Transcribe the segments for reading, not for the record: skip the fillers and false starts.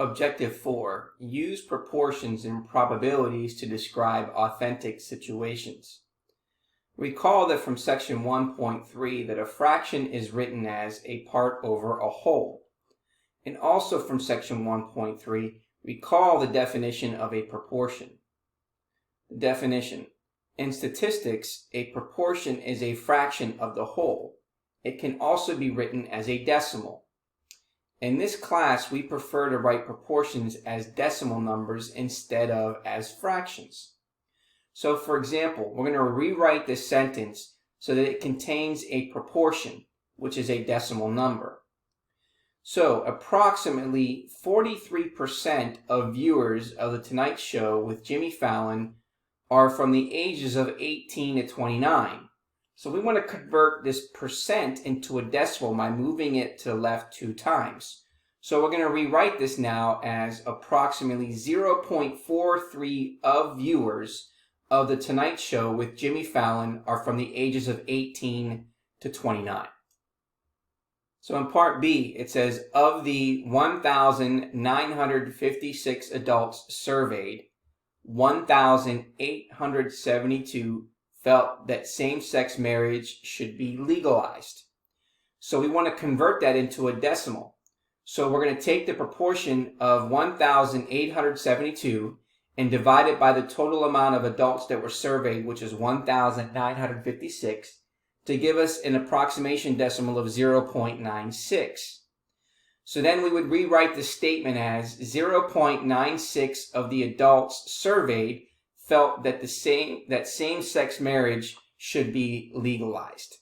Objective 4. Use proportions and probabilities to describe authentic situations. Recall that from section 1.3 that a fraction is written as a part over a whole. And also from section 1.3, recall the definition of a proportion. The definition. In statistics, a proportion is a fraction of the whole. It can also be written as a decimal. In this class, we prefer to write proportions as decimal numbers instead of as fractions. So for example, we're going to rewrite this sentence so that it contains a proportion, which is a decimal number. So approximately 43% of viewers of The Tonight Show with Jimmy Fallon are from the ages of 18 to 29. So we want to convert this percent into a decimal by moving it to the left 2 times. So we're going to rewrite this now as approximately 0.43 of viewers of The Tonight Show with Jimmy Fallon are from the ages of 18 to 29. So in part B, it says, of the 1,956 adults surveyed, 1,872 felt that same-sex marriage should be legalized. So we want to convert that into a decimal. So we're going to take the proportion of 1,872 and divide it by the total amount of adults that were surveyed, which is 1,956, to give us an approximation decimal of 0.96. So then we would rewrite the statement as 0.96 of the adults surveyed felt that same-sex marriage should be legalized.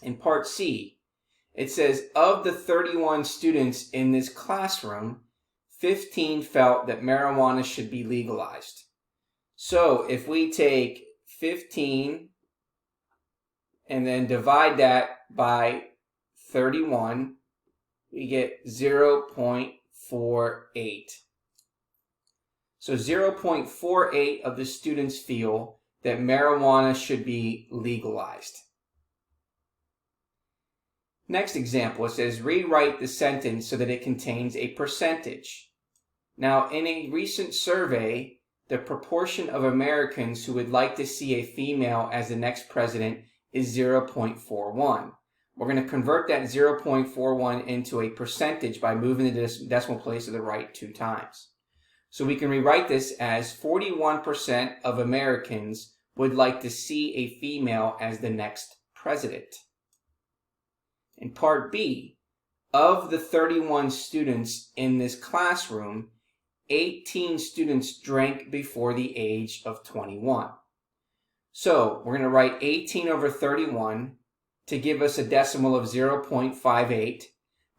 In part C, it says, of the 31 students in this classroom, 15 felt that marijuana should be legalized. So if we take 15 and then divide that by 31, we get 0.48. So 0.48 of the students feel that marijuana should be legalized. Next example, it says rewrite the sentence so that it contains a percentage. Now, in a recent survey, the proportion of Americans who would like to see a female as the next president is 0.41. We're going to convert that 0.41 into a percentage by moving the decimal place to the right 2 times. So we can rewrite this as 41% of Americans would like to see a female as the next president. In part B, of the 31 students in this classroom, 18 students drank before the age of 21. So we're going to write 18 over 31 to give us a decimal of 0.58.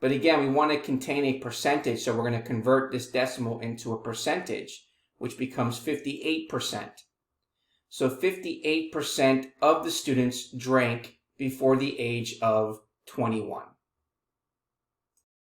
But again, we want to contain a percentage, so we're going to convert this decimal into a percentage, which becomes 58%. So 58% of the students drank before the age of 21.